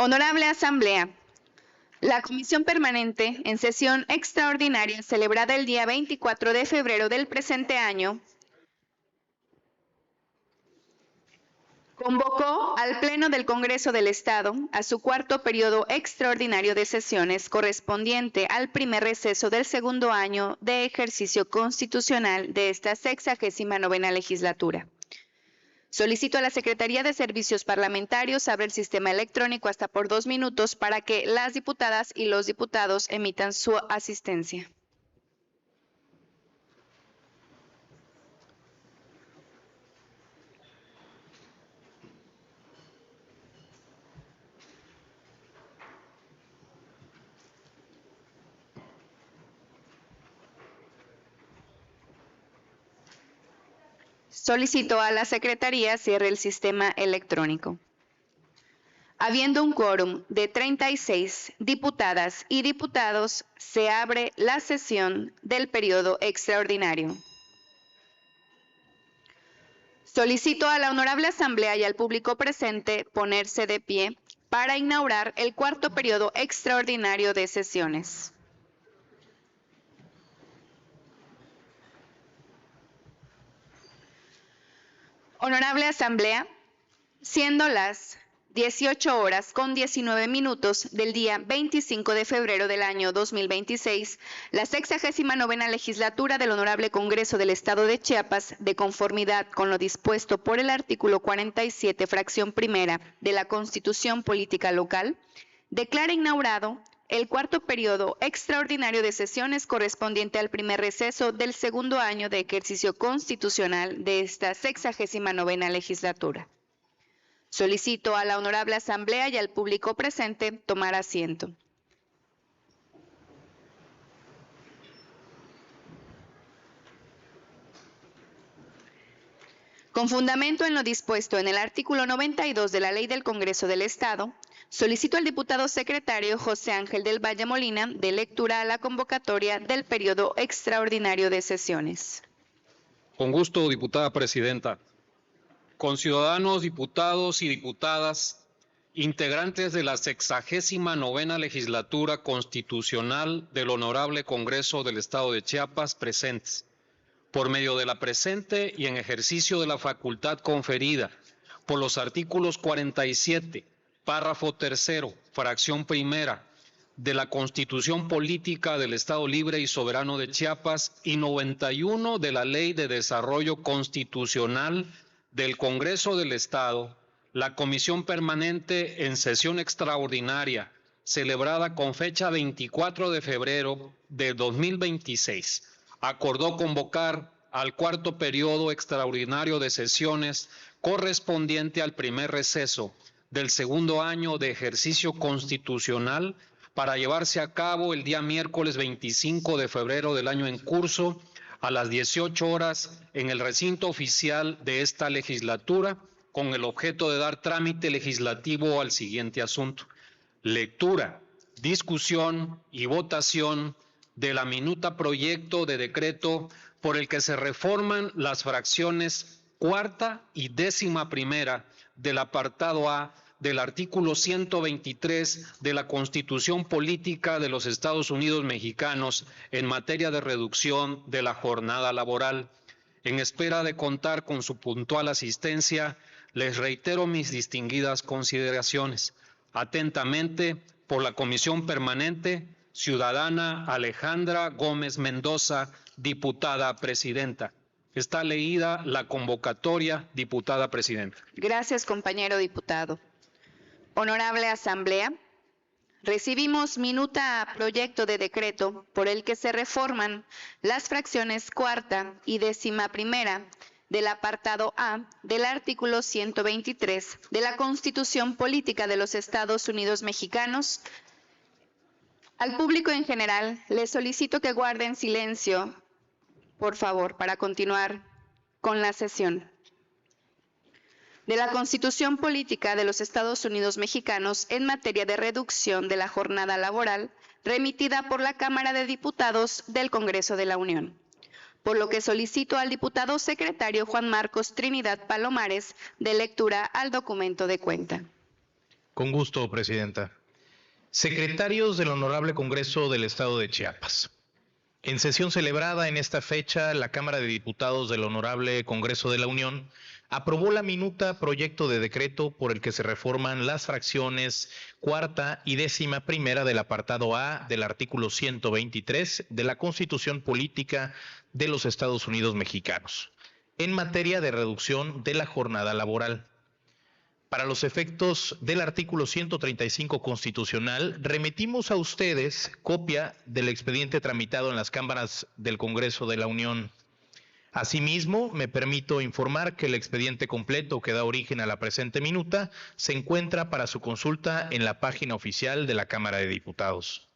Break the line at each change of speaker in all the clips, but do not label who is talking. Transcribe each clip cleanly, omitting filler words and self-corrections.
Honorable Asamblea, la Comisión Permanente, en sesión extraordinaria celebrada el día 24 de febrero del presente año, convocó al Pleno del Congreso del Estado a su cuarto periodo extraordinario de sesiones correspondiente al primer receso del segundo año de ejercicio constitucional de esta 69ª legislatura. Solicito a la Secretaría de Servicios Parlamentarios abrir el sistema electrónico hasta por 2 minutos para que las diputadas y los diputados emitan su asistencia. Solicito a la Secretaría cierre el sistema electrónico. Habiendo un quórum de 36 diputadas y diputados, se abre la sesión del periodo extraordinario. Solicito a la Honorable Asamblea y al público presente ponerse de pie para inaugurar el cuarto periodo extraordinario de sesiones. Honorable Asamblea, siendo las 18:19 del día 25 de febrero del año 2026, la 69ª legislatura del Honorable Congreso del Estado de Chiapas, de conformidad con lo dispuesto por el artículo 47, fracción primera de la Constitución Política Local, declara inaugurado el cuarto periodo extraordinario de sesiones correspondiente al primer receso del segundo año de ejercicio constitucional de esta 69ª legislatura. Solicito a la Honorable Asamblea y al público presente tomar asiento. Con fundamento en lo dispuesto en el artículo 92 de la Ley del Congreso del Estado, solicito al diputado secretario José Ángel del Valle Molina de lectura a la convocatoria del periodo extraordinario de sesiones.
Con gusto, diputada presidenta. Conciudadanos, diputados y diputadas, integrantes de la 69ª legislatura constitucional del Honorable Congreso del Estado de Chiapas presentes, por medio de la presente y en ejercicio de la facultad conferida por los artículos 47, párrafo tercero, fracción primera, de la Constitución Política del Estado Libre y Soberano de Chiapas y 91 de la Ley de Desarrollo Constitucional del Congreso del Estado, la Comisión Permanente en sesión extraordinaria, celebrada con fecha 24 de febrero de 2026, acordó convocar al cuarto periodo extraordinario de sesiones correspondiente al primer receso del segundo año de ejercicio constitucional para llevarse a cabo el día miércoles 25 de febrero del año en curso a las 18 horas en el recinto oficial de esta legislatura con el objeto de dar trámite legislativo al siguiente asunto: lectura, discusión y votación de la minuta proyecto de decreto por el que se reforman las fracciones cuarta y 11ª del apartado A del artículo 123 de la Constitución Política de los Estados Unidos Mexicanos en materia de reducción de la jornada laboral. En espera de contar con su puntual asistencia, les reitero mis distinguidas consideraciones. Atentamente, por la Comisión Permanente, ciudadana Alejandra Gómez Mendoza, diputada presidenta. Está leída la convocatoria, diputada presidenta.
Gracias, compañero diputado. Honorable Asamblea, recibimos minuta proyecto de decreto por el que se reforman las fracciones cuarta y 11ª del apartado A del artículo 123 de la Constitución Política de los Estados Unidos Mexicanos. Al público en general, les solicito que guarden silencio, por favor, para continuar con la sesión. De la Constitución Política de los Estados Unidos Mexicanos en materia de reducción de la jornada laboral, remitida por la Cámara de Diputados del Congreso de la Unión. Por lo que solicito al diputado secretario Juan Marcos Trinidad Palomares de lectura al documento de cuenta.
Con gusto, Presidenta. Secretarios del Honorable Congreso del Estado de Chiapas. En sesión celebrada en esta fecha, la Cámara de Diputados del Honorable Congreso de la Unión aprobó la minuta proyecto de decreto por el que se reforman las fracciones cuarta y 11ª del apartado A del artículo 123 de la Constitución Política de los Estados Unidos Mexicanos, en materia de reducción de la jornada laboral. Para los efectos del artículo 135 constitucional, remitimos a ustedes copia del expediente tramitado en las cámaras del Congreso de la Unión. Asimismo, me permito informar que el expediente completo que da origen a la presente minuta se encuentra para su consulta en la página oficial de la Cámara de Diputados.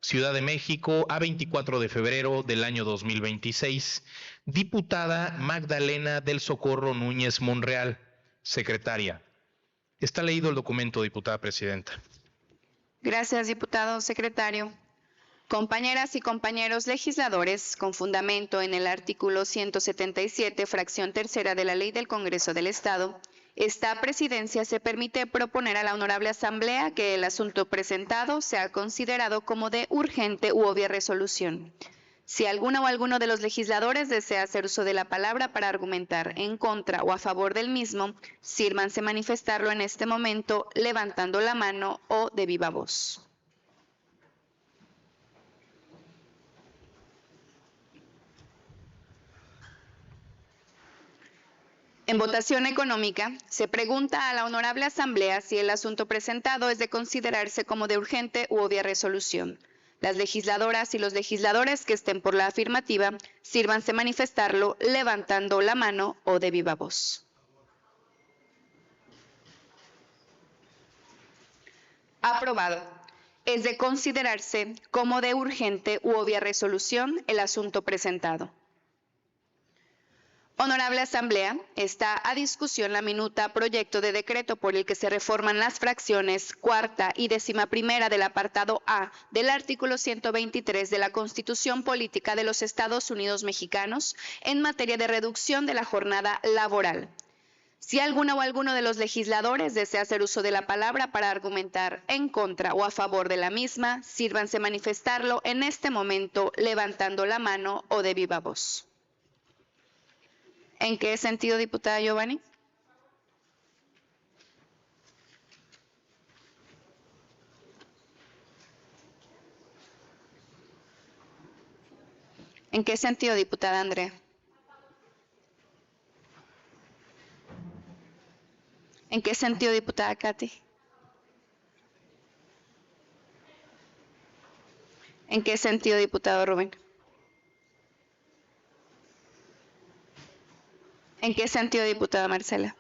Ciudad de México, a 24 de febrero del año 2026. Diputada Magdalena del Socorro Núñez Monreal, secretaria. Está leído el documento, diputada presidenta.
Gracias, diputado secretario. Compañeras y compañeros legisladores, con fundamento en el artículo 177, fracción tercera de la Ley del Congreso del Estado, esta presidencia se permite proponer a la Honorable Asamblea que el asunto presentado sea considerado como de urgente u obvia resolución. Si alguna o alguno de los legisladores desea hacer uso de la palabra para argumentar en contra o a favor del mismo, sírvanse manifestarlo en este momento levantando la mano o de viva voz. En votación económica, se pregunta a la Honorable Asamblea si el asunto presentado es de considerarse como de urgente u obvia resolución. Las legisladoras y los legisladores que estén por la afirmativa, sírvanse manifestarlo levantando la mano o de viva voz. Aprobado. Es de considerarse como de urgente u obvia resolución el asunto presentado. Honorable Asamblea, está a discusión la minuta proyecto de decreto por el que se reforman las fracciones cuarta y 11ª del apartado A del artículo 123 de la Constitución Política de los Estados Unidos Mexicanos en materia de reducción de la jornada laboral. Si alguna o alguno de los legisladores desea hacer uso de la palabra para argumentar en contra o a favor de la misma, sírvanse manifestarlo en este momento levantando la mano o de viva voz. ¿En qué sentido, diputada Giovanni? ¿En qué sentido, diputada Andrea? ¿En qué sentido, diputada Katy? ¿En qué sentido, diputado Rubén? ¿En qué sentido, diputada Marcela?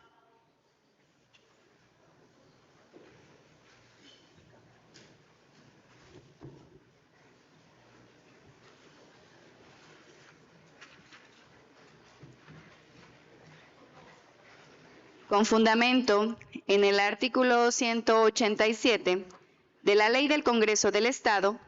Con fundamento en el artículo 187 de la Ley del Congreso del Estado,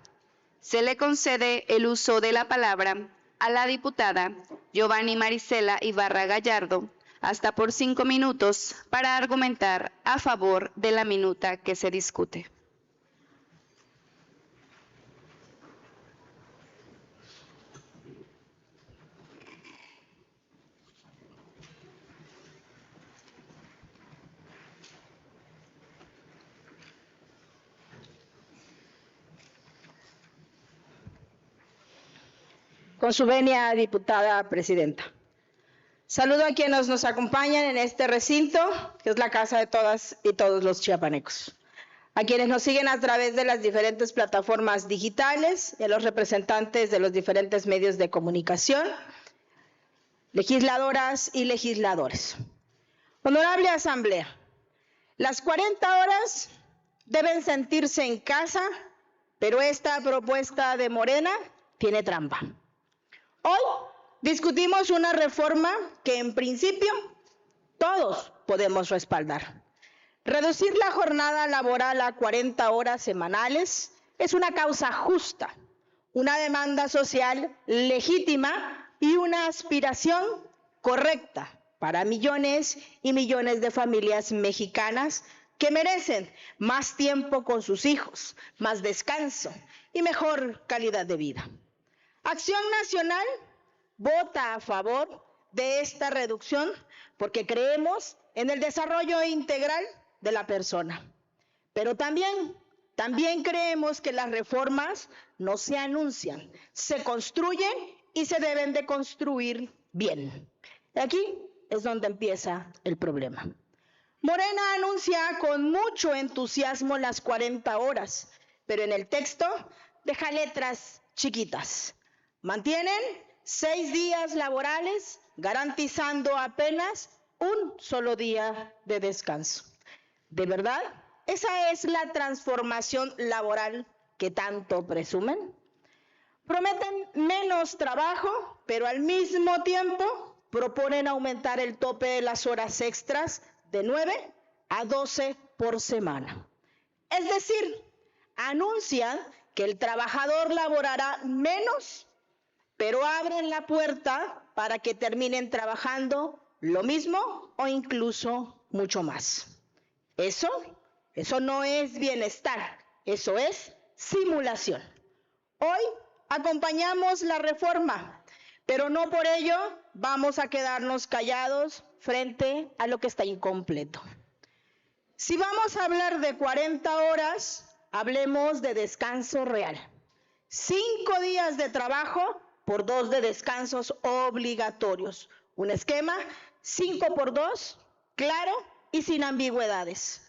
se le concede el uso de la palabra a la diputada Giovanni Marisela Ibarra Gallardo hasta por 5 minutos para argumentar a favor de la minuta que se discute.
Con su venia, diputada presidenta. Saludo a quienes nos acompañan en este recinto, que es la casa de todas y todos los chiapanecos. A quienes nos siguen a través de las diferentes plataformas digitales y a los representantes de los diferentes medios de comunicación, legisladoras y legisladores. Honorable Asamblea, las 40 horas deben sentirse en casa, pero esta propuesta de Morena tiene trampa. Hoy discutimos una reforma que en principio todos podemos respaldar. Reducir la jornada laboral a 40 horas semanales es una causa justa, una demanda social legítima y una aspiración correcta para millones y millones de familias mexicanas que merecen más tiempo con sus hijos, más descanso y mejor calidad de vida. Acción Nacional vota a favor de esta reducción porque creemos en el desarrollo integral de la persona. Pero también creemos que las reformas no se anuncian, se construyen y se deben de construir bien. Aquí es donde empieza el problema. Morena anuncia con mucho entusiasmo las 40 horas, pero en el texto deja letras chiquitas. Mantienen 6 días laborales, garantizando apenas un solo día de descanso. ¿De verdad? ¿Esa es la transformación laboral que tanto presumen? Prometen menos trabajo, pero al mismo tiempo proponen aumentar el tope de las horas extras de 9 a 12 por semana. Es decir, anuncian que el trabajador laborará menos, pero abren la puerta para que terminen trabajando lo mismo o incluso mucho más. Eso no es bienestar, eso es simulación. Hoy acompañamos la reforma, pero no por ello vamos a quedarnos callados frente a lo que está incompleto. Si vamos a hablar de 40 horas, hablemos de descanso real. 5 días de trabajo por 2 de descansos obligatorios. Un esquema 5 por 2, claro y sin ambigüedades.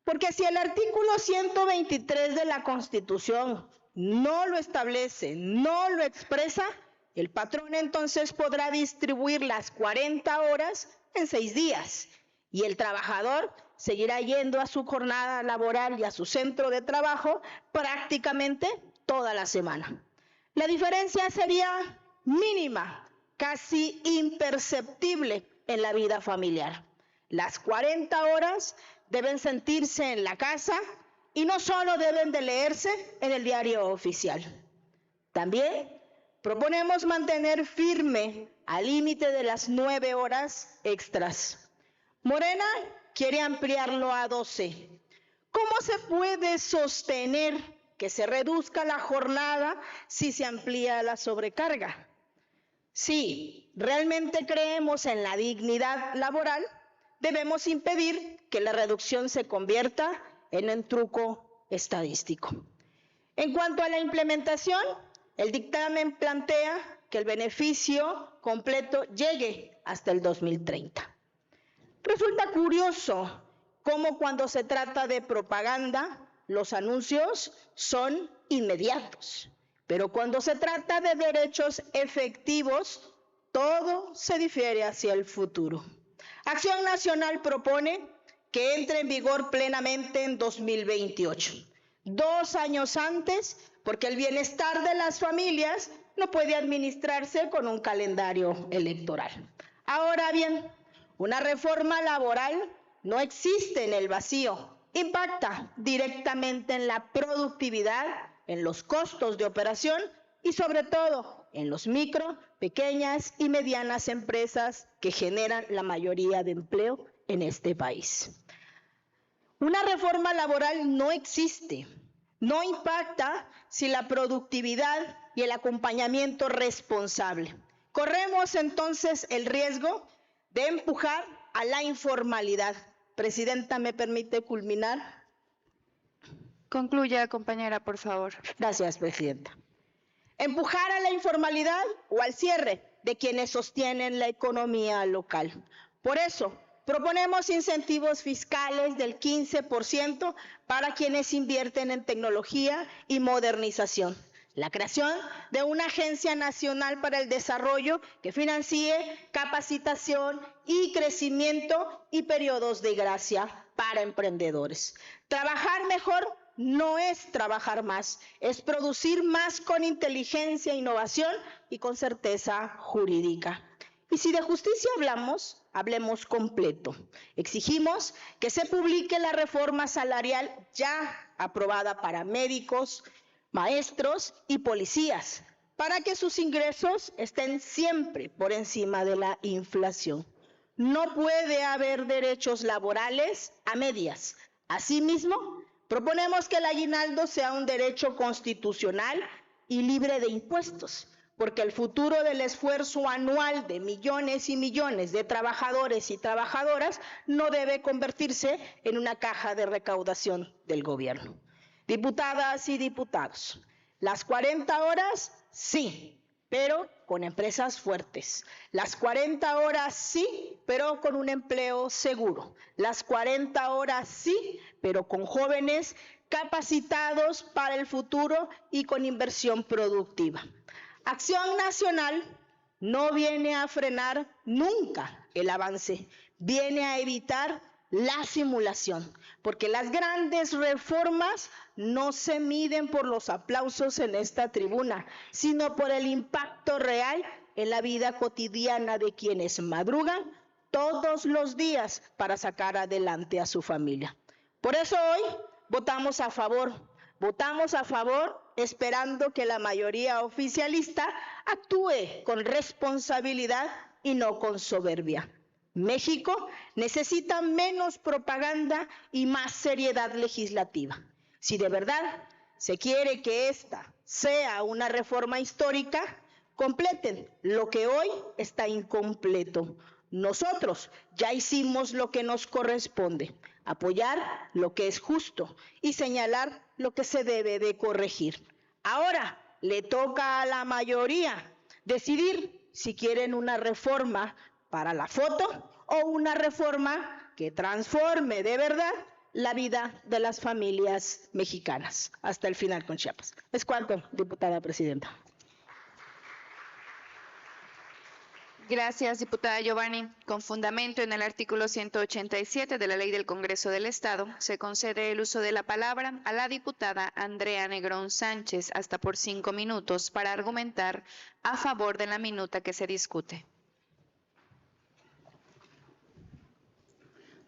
Porque si el artículo 123 de la Constitución no lo establece, no lo expresa, el patrón entonces podrá distribuir las 40 horas en 6 días y el trabajador seguirá yendo a su jornada laboral y a su centro de trabajo prácticamente toda la semana. La diferencia sería mínima, casi imperceptible en la vida familiar. Las 40 horas deben sentirse en la casa y no solo deben de leerse en el diario oficial. También proponemos mantener firme al límite de las 9 horas extras. Morena quiere ampliarlo a 12. ¿Cómo se puede sostener que se reduzca la jornada si se amplía la sobrecarga? Si realmente creemos en la dignidad laboral, debemos impedir que la reducción se convierta en un truco estadístico. En cuanto a la implementación, el dictamen plantea que el beneficio completo llegue hasta el 2030. Resulta curioso cómo cuando se trata de propaganda, los anuncios son inmediatos, pero cuando se trata de derechos efectivos, todo se difiere hacia el futuro. Acción Nacional propone que entre en vigor plenamente en 2028, 2 años antes, porque el bienestar de las familias no puede administrarse con un calendario electoral. Ahora bien, una reforma laboral no existe en el vacío, impacta directamente en la productividad, en los costos de operación y sobre todo en los micro, pequeñas y medianas empresas que generan la mayoría de empleo en este país. Una reforma laboral no existe, no impacta sin la productividad y el acompañamiento responsable. Corremos entonces el riesgo de empujar a la informalidad. Presidenta, ¿me permite culminar?
Concluya, compañera, por favor.
Gracias, Presidenta. Empujar a la informalidad o al cierre de quienes sostienen la economía local. Por eso, proponemos incentivos fiscales del 15% para quienes invierten en tecnología y modernización. La creación de una Agencia Nacional para el Desarrollo que financie capacitación y crecimiento y periodos de gracia para emprendedores. Trabajar mejor no es trabajar más, es producir más con inteligencia, innovación y con certeza jurídica. Y si de justicia hablamos, hablemos completo. Exigimos que se publique la reforma salarial ya aprobada para médicos, maestros y policías, para que sus ingresos estén siempre por encima de la inflación. No puede haber derechos laborales a medias. Asimismo, proponemos que el aguinaldo sea un derecho constitucional y libre de impuestos, porque el futuro del esfuerzo anual de millones y millones de trabajadores y trabajadoras no debe convertirse en una caja de recaudación del gobierno. Diputadas y diputados, las 40 horas sí, pero con empresas fuertes. Las 40 horas sí, pero con un empleo seguro. Las 40 horas sí, pero con jóvenes capacitados para el futuro y con inversión productiva. Acción Nacional no viene a frenar nunca el avance, viene a evitar la simulación, porque las grandes reformas no se miden por los aplausos en esta tribuna, sino por el impacto real en la vida cotidiana de quienes madrugan todos los días para sacar adelante a su familia. Por eso hoy votamos a favor esperando que la mayoría oficialista actúe con responsabilidad y no con soberbia. México necesita menos propaganda y más seriedad legislativa. Si de verdad se quiere que esta sea una reforma histórica, completen lo que hoy está incompleto. Nosotros ya hicimos lo que nos corresponde, apoyar lo que es justo y señalar lo que se debe de corregir. Ahora le toca a la mayoría decidir si quieren una reforma para la foto o una reforma que transforme de verdad la vida de las familias mexicanas. Hasta el final con Chiapas. Es cuanto, diputada presidenta.
Gracias, diputada Giovanni. Con fundamento en el artículo 187 de la Ley del Congreso del Estado, se concede el uso de la palabra a la diputada Andrea Negrón Sánchez hasta por 5 minutos para argumentar a favor de la minuta que se discute.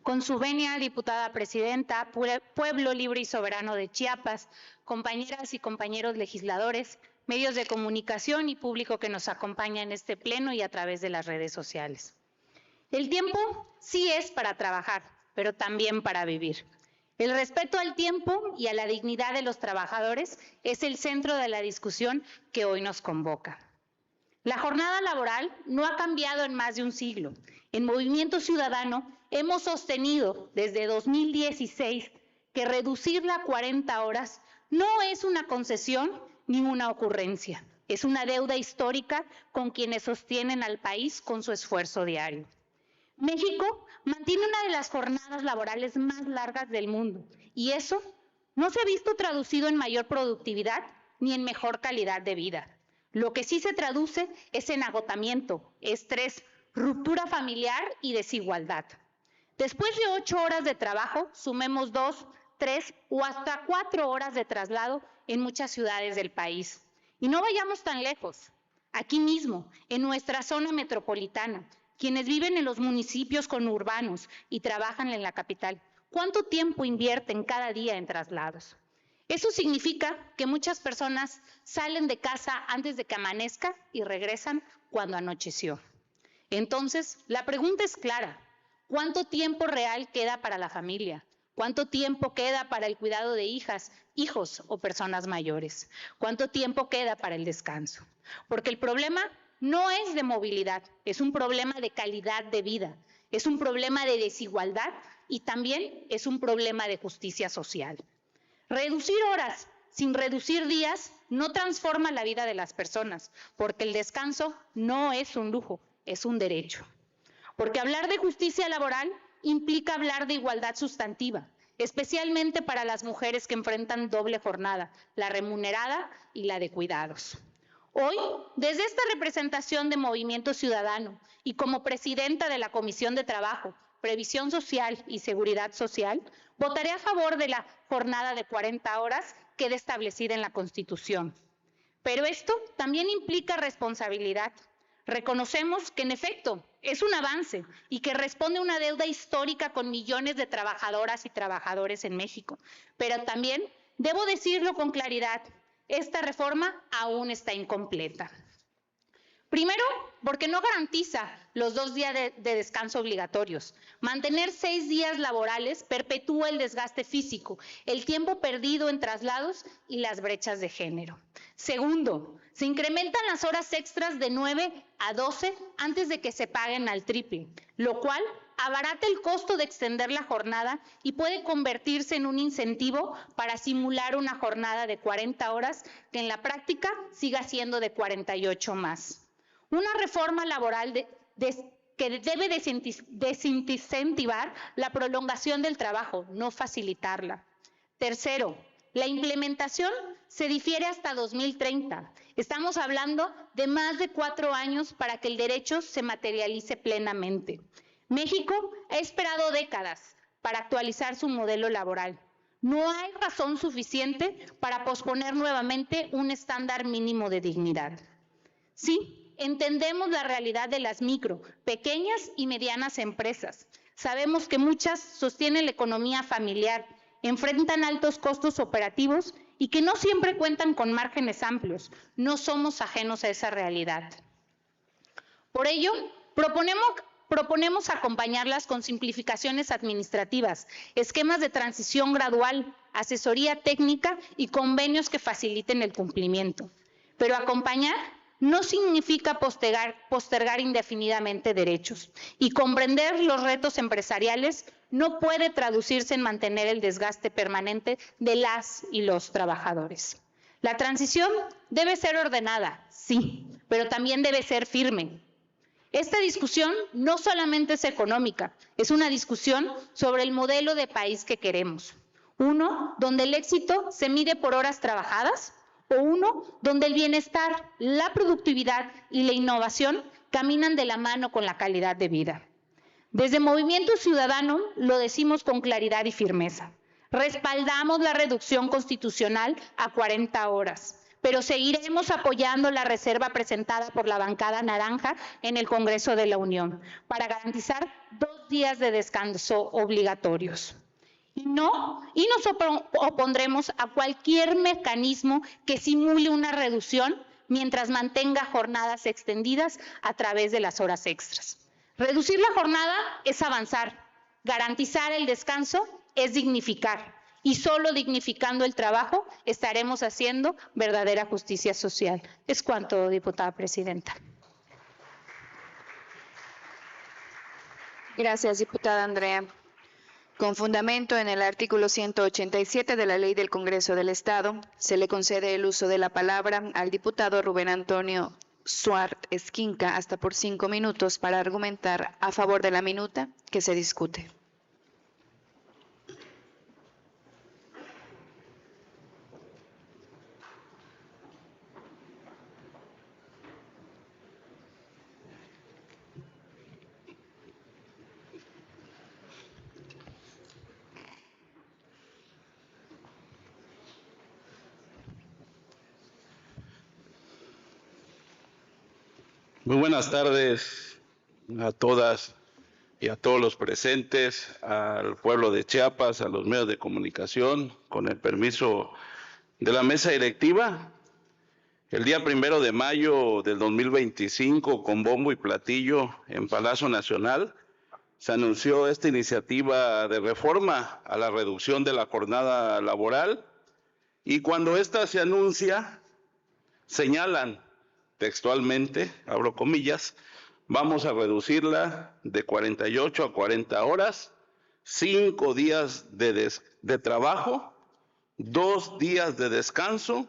Con su venia, diputada presidenta, Pueblo Libre y Soberano de Chiapas, compañeras y compañeros legisladores, medios de comunicación y público que nos acompaña en este pleno y a través de las redes sociales. El tiempo sí es para trabajar, pero también para vivir. El respeto al tiempo y a la dignidad de los trabajadores es el centro de la discusión que hoy nos convoca. La jornada laboral no ha cambiado en más de un siglo. En Movimiento Ciudadano hemos sostenido desde 2016 que reducirla a 40 horas no es una concesión ni una ocurrencia. Es una deuda histórica con quienes sostienen al país con su esfuerzo diario. México mantiene una de las jornadas laborales más largas del mundo y eso no se ha visto traducido en mayor productividad ni en mejor calidad de vida. Lo que sí se traduce es en agotamiento, estrés, ruptura familiar y desigualdad. Después de 8 horas de trabajo, sumemos 2, 3 o hasta 4 horas de traslado en muchas ciudades del país. Y no vayamos tan lejos. Aquí mismo, en nuestra zona metropolitana, quienes viven en los municipios conurbanos y trabajan en la capital, ¿cuánto tiempo invierten cada día en traslados? Eso significa que muchas personas salen de casa antes de que amanezca y regresan cuando anocheció. Entonces, la pregunta es clara. ¿Cuánto tiempo real queda para la familia? ¿Cuánto tiempo queda para el cuidado de hijas, hijos o personas mayores? ¿Cuánto tiempo queda para el descanso? Porque el problema no es de movilidad, es un problema de calidad de vida, es un problema de desigualdad y también es un problema de justicia social. Reducir horas sin reducir días no transforma la vida de las personas, porque el descanso no es un lujo, es un derecho. Porque hablar de justicia laboral implica hablar de igualdad sustantiva, especialmente para las mujeres que enfrentan doble jornada, la remunerada y la de cuidados. Hoy, desde esta representación de Movimiento Ciudadano y como presidenta de la Comisión de Trabajo, Previsión Social y Seguridad Social, votaré a favor de la jornada de 40 horas que queda establecida en la Constitución. Pero esto también implica responsabilidad. Reconocemos que en efecto es un avance y que responde a una deuda histórica con millones de trabajadoras y trabajadores en México. Pero también debo decirlo con claridad, esta reforma aún está incompleta. Primero, porque no garantiza los 2 días de descanso obligatorios. Mantener 6 días laborales perpetúa el desgaste físico, el tiempo perdido en traslados y las brechas de género. Segundo, se incrementan las horas extras de 9 a 12 antes de que se paguen al triple, lo cual abarata el costo de extender la jornada y puede convertirse en un incentivo para simular una jornada de 40 horas que en la práctica siga siendo de 48 más. Una reforma laboral que debe desincentivar la prolongación del trabajo, no facilitarla. Tercero, la implementación se difiere hasta 2030. Estamos hablando de más de 4 años para que el derecho se materialice plenamente. México ha esperado décadas para actualizar su modelo laboral. No hay razón suficiente para posponer nuevamente un estándar mínimo de dignidad. Sí, entendemos la realidad de las micro, pequeñas y medianas empresas. Sabemos que muchas sostienen la economía familiar, enfrentan altos costos operativos y que no siempre cuentan con márgenes amplios. No somos ajenos a esa realidad. Por ello, proponemos acompañarlas con simplificaciones administrativas, esquemas de transición gradual, asesoría técnica y convenios que faciliten el cumplimiento. Pero acompañar no significa postergar indefinidamente derechos, y comprender los retos empresariales no puede traducirse en mantener el desgaste permanente de las y los trabajadores. La transición debe ser ordenada, sí, pero también debe ser firme. Esta discusión no solamente es económica, es una discusión sobre el modelo de país que queremos. Uno donde el éxito se mide por horas trabajadas, o uno donde el bienestar, la productividad y la innovación caminan de la mano con la calidad de vida. Desde Movimiento Ciudadano lo decimos con claridad y firmeza. Respaldamos la reducción constitucional a 40 horas, pero seguiremos apoyando la reserva presentada por la bancada naranja en el Congreso de la Unión para garantizar 2 días de descanso obligatorios. Y nos opondremos a cualquier mecanismo que simule una reducción mientras mantenga jornadas extendidas a través de las horas extras. Reducir la jornada es avanzar, garantizar el descanso es dignificar, y solo dignificando el trabajo estaremos haciendo verdadera justicia social. Es cuanto, diputada presidenta.
Gracias, diputada Andrea. Con fundamento en el artículo 187 de la Ley del Congreso del Estado, se le concede el uso de la palabra al diputado Rubén Antonio Suart Esquinca hasta por 5 minutos para argumentar a favor de la minuta que se discute.
Muy buenas tardes a todas y a todos los presentes, al pueblo de Chiapas, a los medios de comunicación, con el permiso de la mesa directiva. El día 1 de mayo del 2025, con bombo y platillo en Palacio Nacional, se anunció esta iniciativa de reforma a la reducción de la jornada laboral, y cuando esta se anuncia, señalan textualmente, abro comillas, vamos a reducirla de 48 a 40 horas, 5 días de trabajo, 2 días de descanso,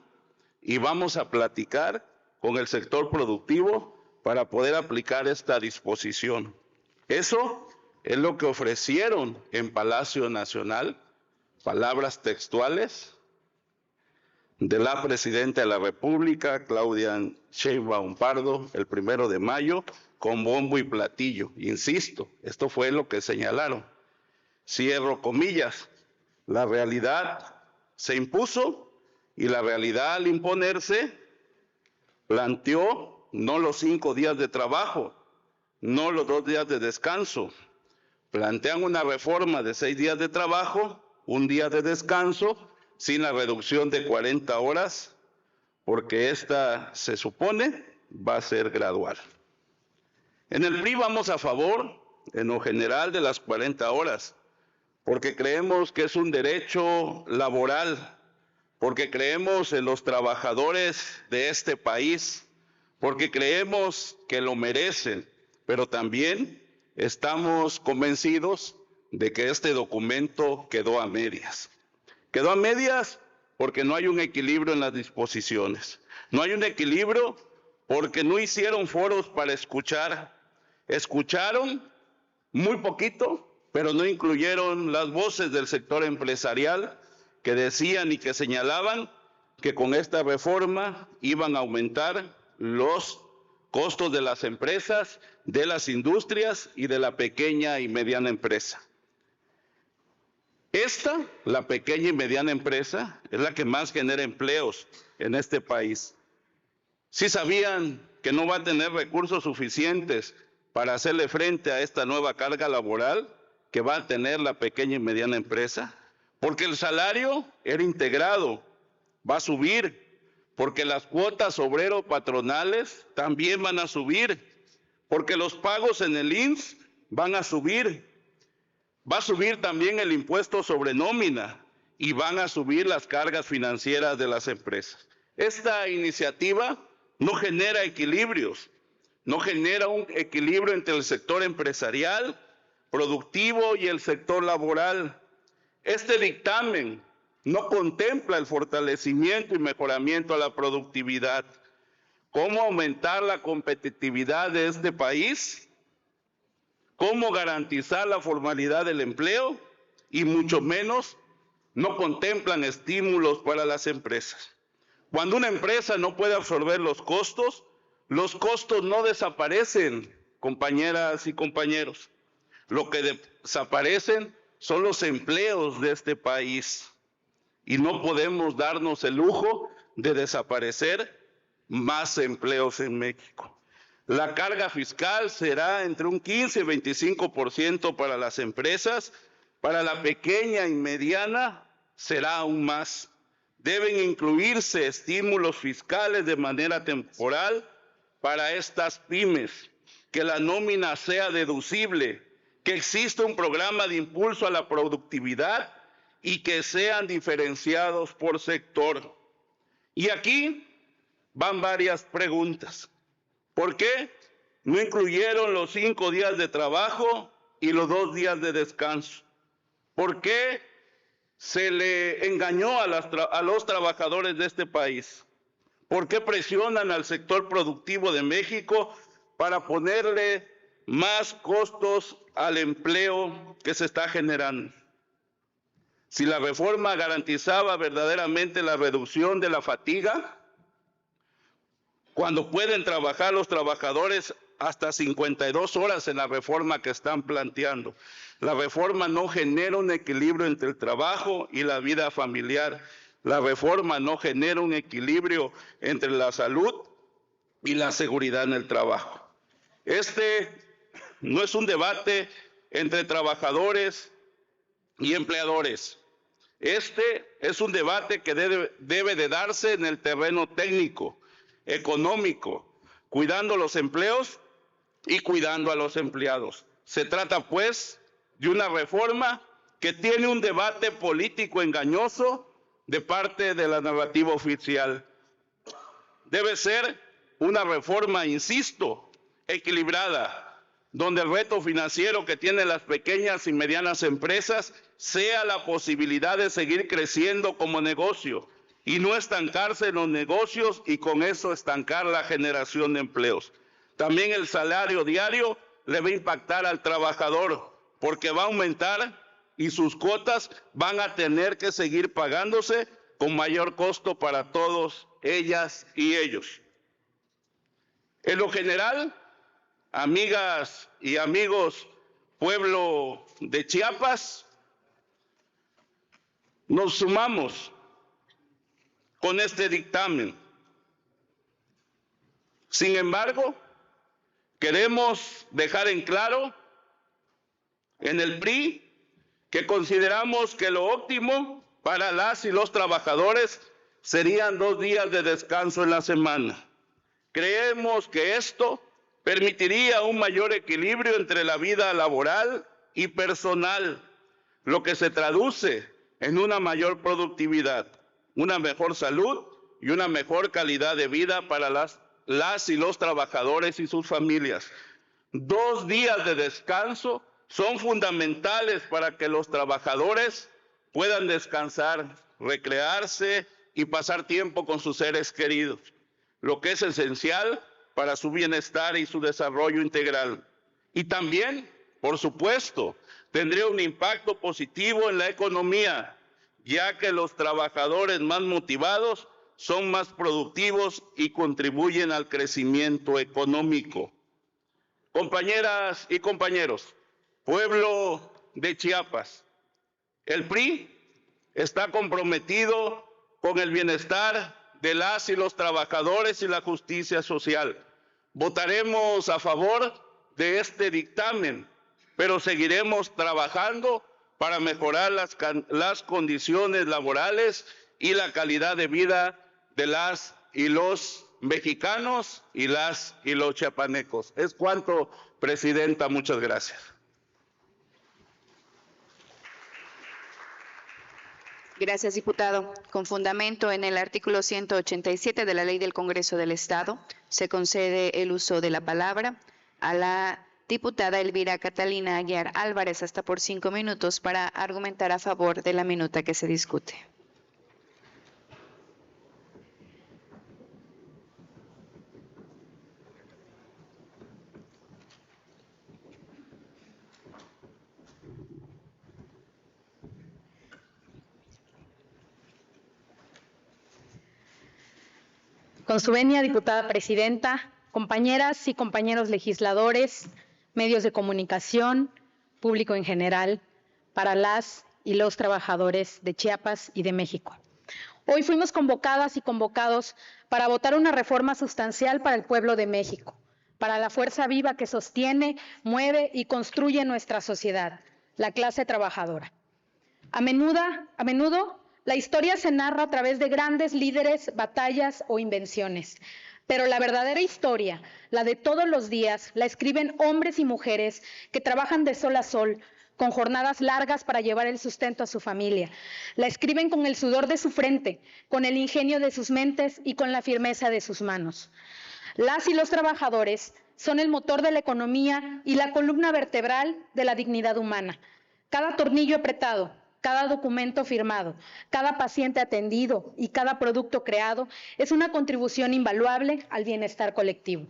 y vamos a platicar con el sector productivo para poder aplicar esta disposición. Eso es lo que ofrecieron en Palacio Nacional, palabras textuales de la Presidenta de la República, Claudia Sheinbaum Pardo, el 1 de mayo, con bombo y platillo. Insisto, esto fue lo que señalaron. Cierro comillas. La realidad se impuso, y la realidad, al imponerse, planteó no los 5 días de trabajo, no los 2 días de descanso. Plantean una reforma de 6 días de trabajo, 1 día de descanso, sin la reducción de 40 horas, porque esta se supone va a ser gradual. En el PRI vamos a favor, en lo general, de las 40 horas, porque creemos que es un derecho laboral, porque creemos en los trabajadores de este país, porque creemos que lo merecen, pero también estamos convencidos de que este documento quedó a medias. Quedó a medias porque no hay un equilibrio en las disposiciones. No hay un equilibrio porque no hicieron foros para escuchar. Escucharon muy poquito, pero no incluyeron las voces del sector empresarial que decían y que señalaban que con esta reforma iban a aumentar los costos de las empresas, de las industrias y de la pequeña y mediana empresa. La pequeña y mediana empresa, es la que más genera empleos en este país. ¿Sí sabían que no va a tener recursos suficientes para hacerle frente a esta nueva carga laboral que va a tener la pequeña y mediana empresa? Porque el salario era integrado, va a subir, porque las cuotas obrero-patronales también van a subir, porque los pagos en el IMSS van a subir. Va a subir también el impuesto sobre nómina y van a subir las cargas financieras de las empresas. Esta iniciativa no genera equilibrios, no genera un equilibrio entre el sector empresarial, productivo y el sector laboral. Este dictamen no contempla el fortalecimiento y mejoramiento a la productividad. ¿Cómo aumentar la competitividad de este país? ¿Cómo garantizar la formalidad del empleo? Y mucho menos no contemplan estímulos para las empresas. Cuando una empresa no puede absorber los costos no desaparecen, compañeras y compañeros. Lo que desaparecen son los empleos de este país. Y no podemos darnos el lujo de desaparecer más empleos en México. La carga fiscal será entre un 15 y 25% para las empresas, para la pequeña y mediana será aún más. Deben incluirse estímulos fiscales de manera temporal para estas pymes, que la nómina sea deducible, que exista un programa de impulso a la productividad y que sean diferenciados por sector. Y aquí van varias preguntas. ¿Por qué no incluyeron los 5 días de trabajo y los 2 días de descanso? ¿Por qué se le engañó a los trabajadores de este país? ¿Por qué presionan al sector productivo de México para ponerle más costos al empleo que se está generando? Si la reforma garantizaba verdaderamente la reducción de la fatiga, cuando pueden trabajar los trabajadores hasta 52 horas en la reforma que están planteando. La reforma no genera un equilibrio entre el trabajo y la vida familiar. La reforma no genera un equilibrio entre la salud y la seguridad en el trabajo. Este no es un debate entre trabajadores y empleadores. Este es un debate que debe de darse en el terreno técnico, económico, cuidando los empleos y cuidando a los empleados. Se trata, pues, de una reforma que tiene un debate político engañoso de parte de la narrativa oficial. Debe ser una reforma, insisto, equilibrada, donde el reto financiero que tienen las pequeñas y medianas empresas sea la posibilidad de seguir creciendo como negocio y no estancarse en los negocios y con eso estancar la generación de empleos. También el salario diario le va a impactar al trabajador porque va a aumentar y sus cuotas van a tener que seguir pagándose con mayor costo para todos ellas y ellos. En lo general, amigas y amigos, pueblo de Chiapas, nos sumamos con este dictamen. Sin embargo, queremos dejar en claro en el PRI que consideramos que lo óptimo para las y los trabajadores serían 2 días de descanso en la semana, Creemos que esto permitiría un mayor equilibrio entre la vida laboral y personal, lo que se traduce en una mayor productividad, una mejor salud y una mejor calidad de vida para las y los trabajadores y sus familias. 2 días de descanso son fundamentales para que los trabajadores puedan descansar, recrearse y pasar tiempo con sus seres queridos, lo que es esencial para su bienestar y su desarrollo integral. Y también, por supuesto, tendría un impacto positivo en la economía, ya que los trabajadores más motivados son más productivos y contribuyen al crecimiento económico. Compañeras y compañeros, pueblo de Chiapas, el PRI está comprometido con el bienestar de las y los trabajadores y la justicia social. Votaremos a favor de este dictamen, pero seguiremos trabajando para mejorar las condiciones laborales y la calidad de vida de las y los mexicanos y los chiapanecos. Es cuanto, Presidenta. Muchas gracias.
Gracias, diputado. Con fundamento en el artículo 187 de la Ley del Congreso del Estado, se concede el uso de la palabra a la diputada Elvira Catalina Aguiar Álvarez hasta por 5 minutos para argumentar a favor de la minuta que se discute.
Con su venia, diputada presidenta, compañeras y compañeros legisladores, medios de comunicación, público en general, para las y los trabajadores de Chiapas y de México. Hoy fuimos convocadas y convocados para votar una reforma sustancial para el pueblo de México, para la fuerza viva que sostiene, mueve y construye nuestra sociedad, la clase trabajadora. A menudo, la historia se narra a través de grandes líderes, batallas o invenciones, pero la verdadera historia, la de todos los días, la escriben hombres y mujeres que trabajan de sol a sol, con jornadas largas para llevar el sustento a su familia. La escriben con el sudor de su frente, con el ingenio de sus mentes y con la firmeza de sus manos. Las y los trabajadores son el motor de la economía y la columna vertebral de la dignidad humana. Cada tornillo apretado, cada documento firmado, cada paciente atendido y cada producto creado es una contribución invaluable al bienestar colectivo.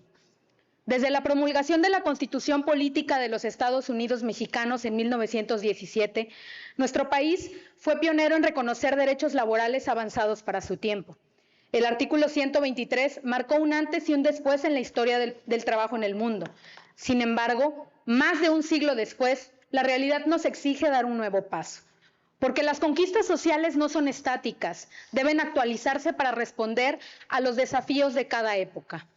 Desde la promulgación de la Constitución Política de los Estados Unidos Mexicanos en 1917, nuestro país fue pionero en reconocer derechos laborales avanzados para su tiempo. El artículo 123 marcó un antes y un después en la historia del trabajo en el mundo. Sin embargo, más de un siglo después, la realidad nos exige dar un nuevo paso. Porque las conquistas sociales no son estáticas, deben actualizarse para responder a los desafíos de cada época.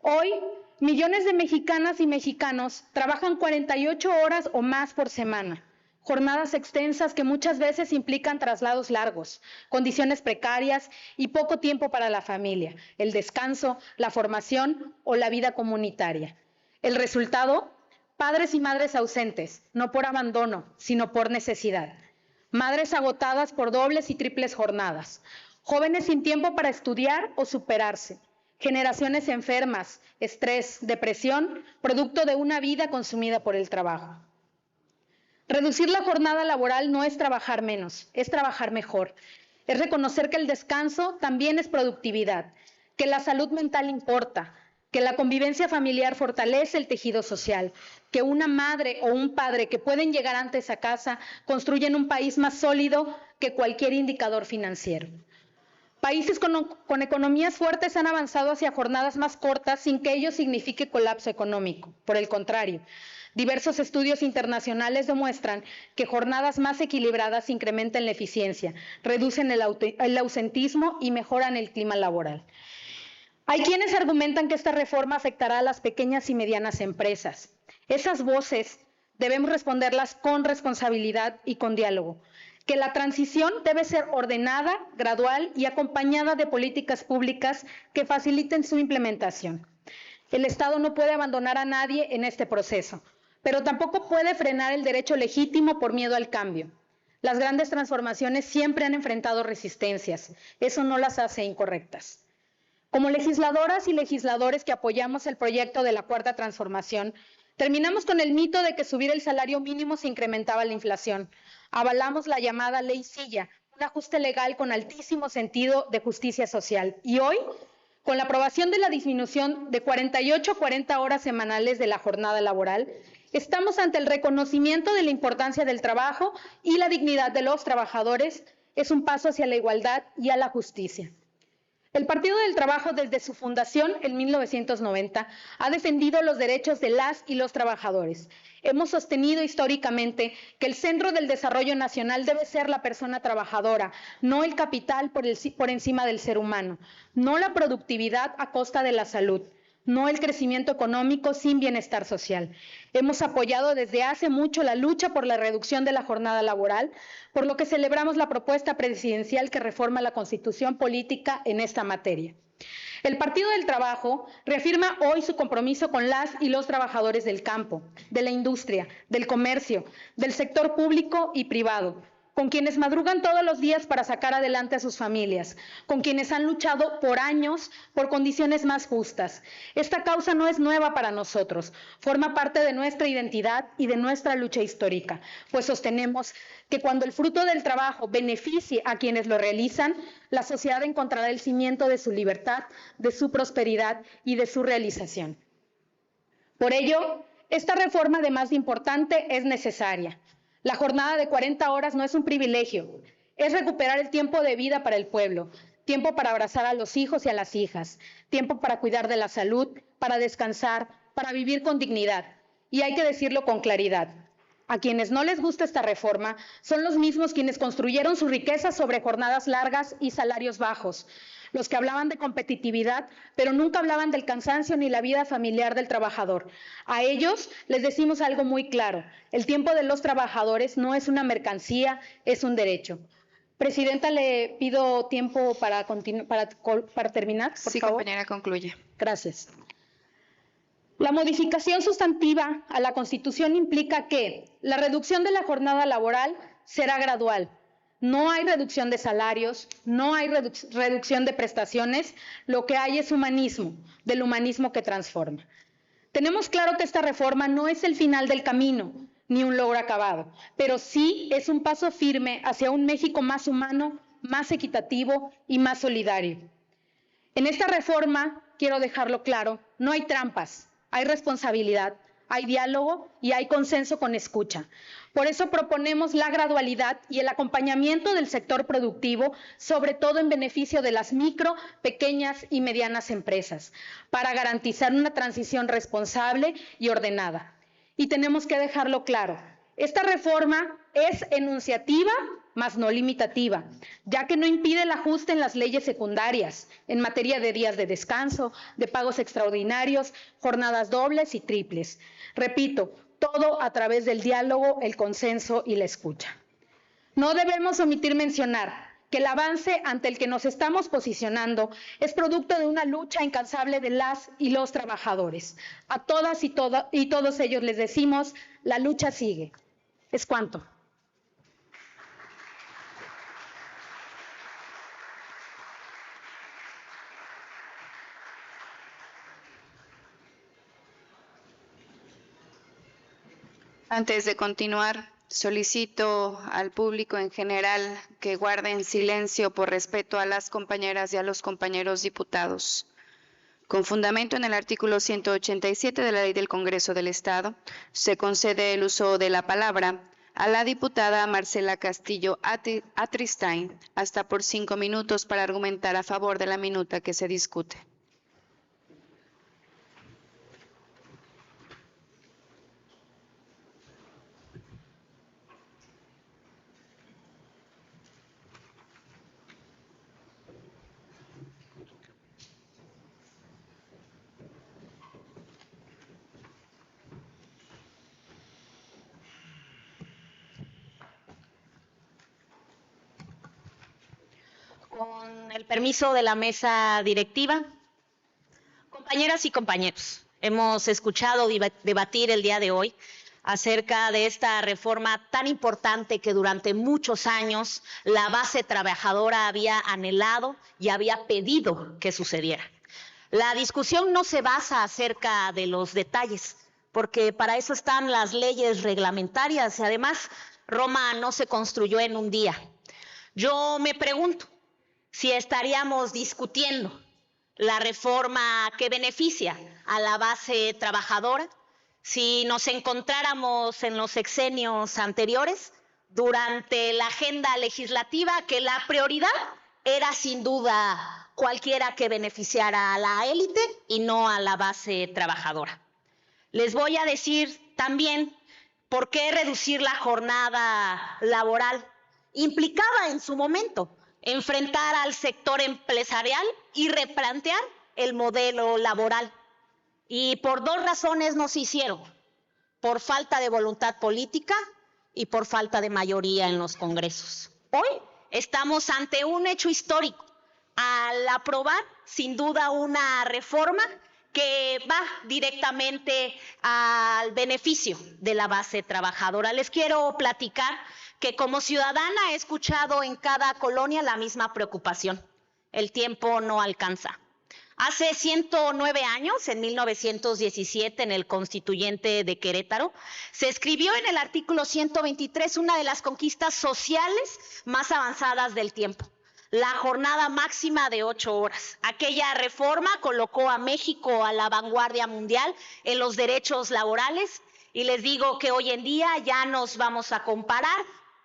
Hoy, millones de mexicanas y mexicanos trabajan 48 horas o más por semana, jornadas extensas que muchas veces implican traslados largos, condiciones precarias y poco tiempo para la familia, el descanso, la formación o la vida comunitaria. El resultado, padres y madres ausentes, no por abandono, sino por necesidad. Madres agotadas por dobles y triples jornadas, jóvenes sin tiempo para estudiar o superarse, generaciones enfermas, estrés, depresión, producto de una vida consumida por el trabajo. Reducir la jornada laboral no es trabajar menos, es trabajar mejor. Es reconocer que el descanso también es productividad, que la salud mental importa, que la convivencia familiar fortalece el tejido social, que una madre o un padre que pueden llegar antes a casa construyen un país más sólido que cualquier indicador financiero. Países con economías fuertes han avanzado hacia jornadas más cortas sin que ello signifique colapso económico. Por el contrario, diversos estudios internacionales demuestran que jornadas más equilibradas incrementan la eficiencia, reducen el ausentismo y mejoran el clima laboral. Hay quienes argumentan que esta reforma afectará a las pequeñas y medianas empresas. Esas voces debemos responderlas con responsabilidad y con diálogo.
que la transición debe ser ordenada, gradual y acompañada de políticas públicas que faciliten su implementación. El Estado no puede abandonar a nadie en este proceso, pero tampoco puede frenar el derecho legítimo por miedo al cambio. Las grandes transformaciones siempre han enfrentado resistencias, eso no las hace incorrectas. Como legisladoras y legisladores que apoyamos el proyecto de la Cuarta Transformación, terminamos con el mito de que subir el salario mínimo se incrementaba la inflación. Avalamos la llamada Ley Silla, un ajuste legal con altísimo sentido de justicia social. Y hoy, con la aprobación de la disminución de 48 a 40 horas semanales de la jornada laboral, estamos ante el reconocimiento de la importancia del trabajo y la dignidad de los trabajadores. Es un paso hacia la igualdad y a la justicia. El Partido del Trabajo, desde su fundación en 1990, ha defendido los derechos de las y los trabajadores. Hemos sostenido históricamente que el centro del desarrollo nacional debe ser la persona trabajadora, no el capital por encima del ser humano, no la productividad a costa de la salud, no el crecimiento económico sin bienestar social. Hemos apoyado desde hace mucho la lucha por la reducción de la jornada laboral, por lo que celebramos la propuesta presidencial que reforma la Constitución política en esta materia. El Partido del Trabajo reafirma hoy su compromiso con las y los trabajadores del campo, de la industria, del comercio, del sector público y privado, con quienes madrugan todos los días para sacar adelante a sus familias, con quienes han luchado por años por condiciones más justas. Esta causa no es nueva para nosotros, forma parte de nuestra identidad y de nuestra lucha histórica, pues sostenemos que cuando el fruto del trabajo beneficie a quienes lo realizan, la sociedad encontrará el cimiento de su libertad, de su prosperidad y de su realización. Por ello, esta reforma, además de importante, es necesaria. La jornada de 40 horas no es un privilegio, es recuperar el tiempo de vida para el pueblo, tiempo para abrazar a los hijos y a las hijas, tiempo para cuidar de la salud, para descansar, para vivir con dignidad. Y hay que decirlo con claridad. A quienes no les gusta esta reforma son los mismos quienes construyeron su riqueza sobre jornadas largas y salarios bajos, los que hablaban de competitividad, pero nunca hablaban del cansancio ni la vida familiar del trabajador. A ellos les decimos algo muy claro: el tiempo de los trabajadores no es una mercancía, es un derecho. Presidenta, le pido tiempo para terminar, por
Sí,
favor.
compañera, concluye.
Gracias. La modificación sustantiva a la Constitución implica que la reducción de la jornada laboral será gradual. No hay reducción de salarios, no hay reducción de prestaciones, lo que hay es humanismo, del humanismo que transforma. Tenemos claro que esta reforma no es el final del camino, ni un logro acabado, pero sí es un paso firme hacia un México más humano, más equitativo y más solidario. En esta reforma, quiero dejarlo claro, no hay trampas, hay responsabilidad, hay diálogo y hay consenso con escucha. Por eso proponemos la gradualidad y el acompañamiento del sector productivo, sobre todo en beneficio de las micro, pequeñas y medianas empresas, para garantizar una transición responsable y ordenada. Y tenemos que dejarlo claro, esta reforma es enunciativa, mas no limitativa, ya que no impide el ajuste en las leyes secundarias, en materia de días de descanso, de pagos extraordinarios, jornadas dobles y triples. Repito, todo a través del diálogo, el consenso y la escucha. No debemos omitir mencionar que el avance ante el que nos estamos posicionando es producto de una lucha incansable de las y los trabajadores. A todas y todos ellos les decimos, la lucha sigue. Es cuanto.
Antes de continuar, solicito al público en general que guarden silencio por respeto a las compañeras y a los compañeros diputados. Con fundamento en el artículo 187 de la Ley del Congreso del Estado, se concede el uso de la palabra a la diputada Marcela Castillo Atristain hasta por 5 minutos para argumentar a favor de la minuta que se discute.
Con el permiso de la mesa directiva, compañeras y compañeros, hemos escuchado debatir el día de hoy acerca de esta reforma tan importante que durante muchos años la base trabajadora había anhelado y había pedido que sucediera. La discusión no se basa acerca de los detalles, porque para eso están las leyes reglamentarias y además Roma no se construyó en un día. Yo me pregunto si estaríamos discutiendo la reforma que beneficia a la base trabajadora si nos encontráramos en los sexenios anteriores durante la agenda legislativa que la prioridad era sin duda cualquiera que beneficiara a la élite y no a la base trabajadora. Les voy a decir también por qué reducir la jornada laboral implicaba en su momento enfrentar al sector empresarial y replantear el modelo laboral. Y por dos razones no se hicieron: por falta de voluntad política y por falta de mayoría en los congresos. Hoy estamos ante un hecho histórico al aprobar sin duda una reforma que va directamente al beneficio de la base trabajadora. Les quiero platicar que como ciudadana he escuchado en cada colonia la misma preocupación: el tiempo no alcanza. Hace 109 años, en 1917, en el Constituyente de Querétaro, se escribió en el artículo 123 una de las conquistas sociales más avanzadas del tiempo: la jornada máxima de 8 horas. Aquella reforma colocó a México a la vanguardia mundial en los derechos laborales y les digo que hoy en día ya nos vamos a comparar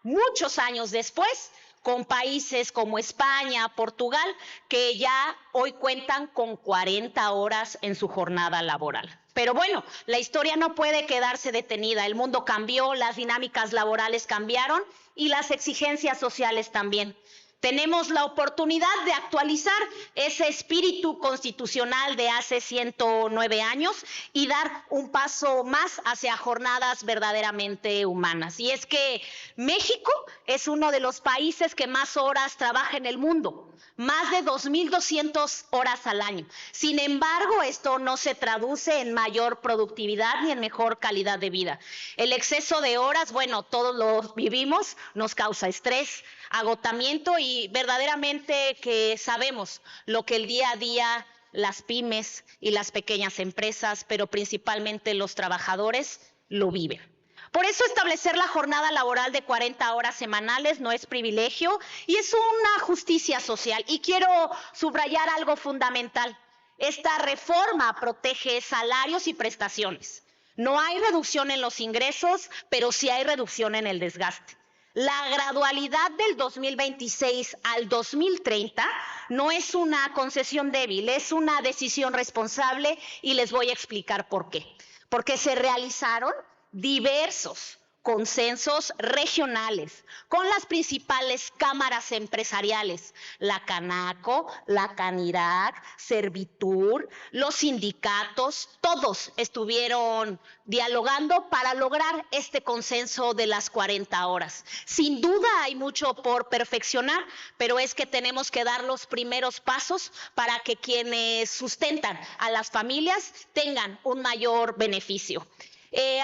muchos años después con países como España, Portugal, que ya hoy cuentan con 40 horas en su jornada laboral. Pero bueno, la historia no puede quedarse detenida. El mundo cambió, las dinámicas laborales cambiaron y las exigencias sociales también. Tenemos la oportunidad de actualizar ese espíritu constitucional de hace 109 años y dar un paso más hacia jornadas verdaderamente humanas. Y es que México es uno de los países que más horas trabaja en el mundo, más de 2.200 horas al año. Sin embargo, esto no se traduce en mayor productividad ni en mejor calidad de vida. El exceso de horas, bueno, todos lo vivimos, nos causa estrés, agotamiento y verdaderamente que sabemos lo que el día a día las pymes y las pequeñas empresas, pero principalmente los trabajadores, lo viven. Por eso establecer la jornada laboral de 40 horas semanales no es privilegio y es una justicia social. Y quiero subrayar algo fundamental: esta reforma protege salarios y prestaciones. No hay reducción en los ingresos, pero sí hay reducción en el desgaste. La gradualidad del 2026 al 2030 no es una concesión débil, es una decisión responsable y les voy a explicar por qué. Porque se realizaron diversos consensos regionales con las principales cámaras empresariales, la Canaco, la Canirac, Servitur, los sindicatos, todos estuvieron dialogando para lograr este consenso de las 40 horas. Sin duda hay mucho por perfeccionar, pero es que tenemos que dar los primeros pasos para que quienes sustentan a las familias tengan un mayor beneficio.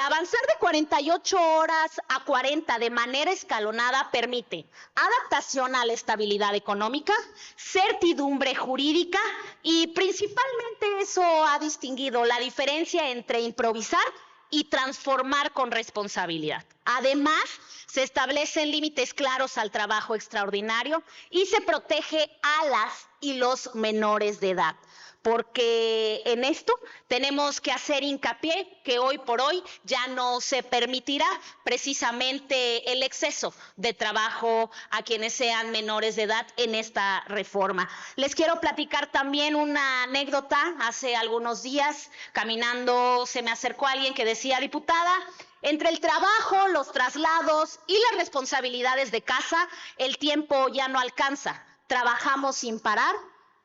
Avanzar de 48 horas a 40 de manera escalonada permite adaptación a la estabilidad económica, certidumbre jurídica y principalmente eso ha distinguido la diferencia entre improvisar y transformar con responsabilidad. Además, se establecen límites claros al trabajo extraordinario y se protege a las y los menores de edad. Porque en esto tenemos que hacer hincapié que hoy por hoy ya no se permitirá precisamente el exceso de trabajo a quienes sean menores de edad en esta reforma. Les quiero platicar también una anécdota. Hace algunos días, caminando, se me acercó alguien que decía: diputada, entre el trabajo, los traslados y las responsabilidades de casa, el tiempo ya no alcanza. Trabajamos sin parar,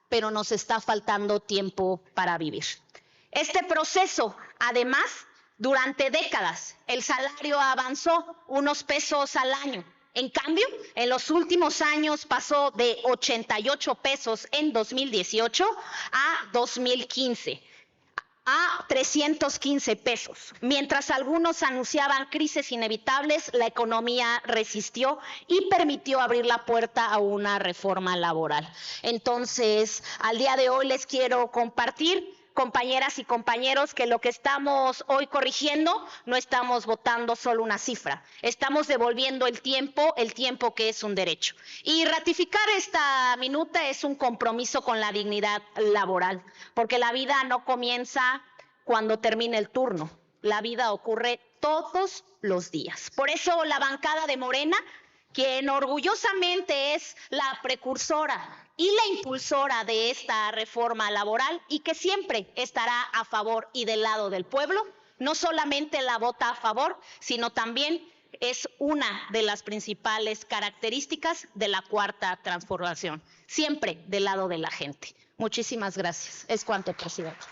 pero nos está faltando tiempo para vivir. Este proceso, además, durante décadas, el salario avanzó unos pesos al año. En cambio, en los últimos años pasó de 88 pesos en 2018 a 2015. A 315 pesos. Mientras algunos anunciaban crisis inevitables, la economía resistió y permitió abrir la puerta a una reforma laboral. Entonces, al día de hoy les quiero compartir, compañeras y compañeros, que lo que estamos hoy corrigiendo, no estamos votando solo una cifra, estamos devolviendo el tiempo que es un derecho. Y ratificar esta minuta es un compromiso con la dignidad laboral, porque la vida no comienza cuando termina el turno, la vida ocurre todos los días. Por eso la bancada de Morena, quien orgullosamente es la precursora y la impulsora de esta reforma laboral y que siempre estará a favor y del lado del pueblo, no solamente la vota a favor, sino también es una de las principales características de la Cuarta Transformación, siempre del lado de la gente. Muchísimas gracias. Es cuanto, presidente.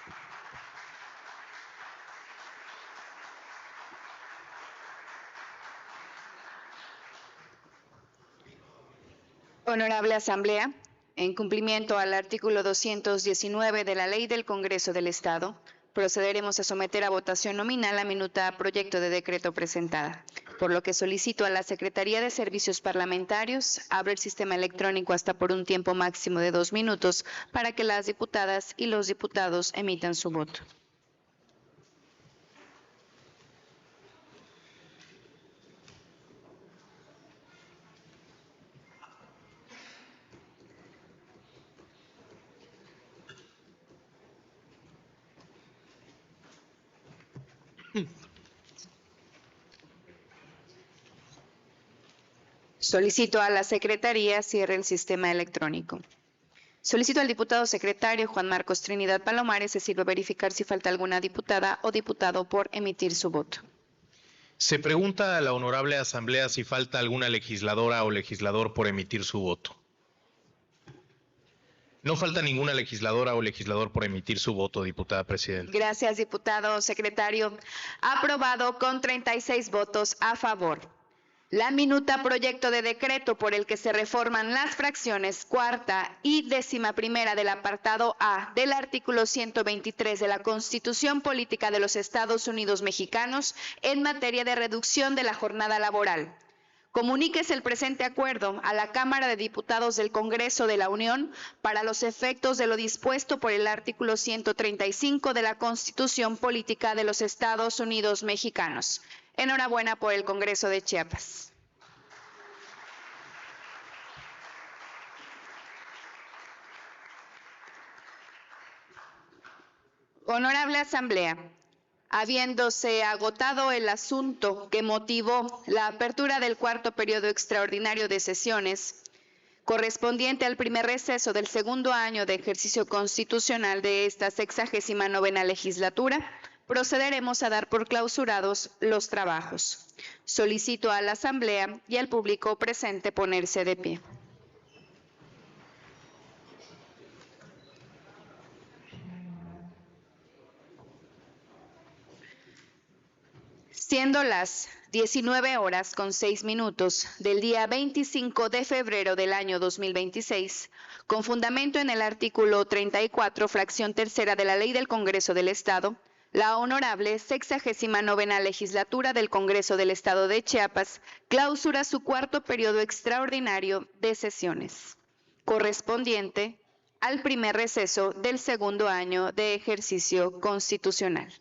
Honorable Asamblea, en cumplimiento al artículo 219 de la Ley del Congreso del Estado, procederemos a someter a votación nominal la minuta proyecto de decreto presentada, por lo que solicito a la Secretaría de Servicios Parlamentarios abrir el sistema electrónico hasta por un tiempo máximo de 2 minutos para que las diputadas y los diputados emitan su voto. Solicito a la Secretaría cierre el sistema electrónico. Solicito al diputado secretario Juan Marcos Trinidad Palomares se sirva a verificar si falta alguna diputada o diputado por emitir su voto.
Se pregunta a la honorable Asamblea si falta alguna legisladora o legislador por emitir su voto. No falta ninguna legisladora o legislador por emitir su voto, diputada presidenta.
Gracias, diputado secretario. Aprobado con 36 votos a favor. La minuta proyecto de decreto por el que se reforman las fracciones cuarta y 11ª del apartado A del artículo 123 de la Constitución Política de los Estados Unidos Mexicanos en materia de reducción de la jornada laboral. Comuníquese el presente acuerdo a la Cámara de Diputados del Congreso de la Unión para los efectos de lo dispuesto por el artículo 135 de la Constitución Política de los Estados Unidos Mexicanos. Enhorabuena por el Congreso de Chiapas. Honorable Asamblea, habiéndose agotado el asunto que motivó la apertura del cuarto periodo extraordinario de sesiones, correspondiente al primer receso del segundo año de ejercicio constitucional de esta 69ª legislatura, procederemos a dar por clausurados los trabajos. Solicito a la Asamblea y al público presente ponerse de pie. Siendo las 19:06 del día 25 de febrero del año 2026, con fundamento en el artículo 34, fracción tercera de la Ley del Congreso del Estado, la honorable 69ª legislatura del Congreso del Estado de Chiapas clausura su cuarto periodo extraordinario de sesiones, correspondiente al primer receso del segundo año de ejercicio constitucional.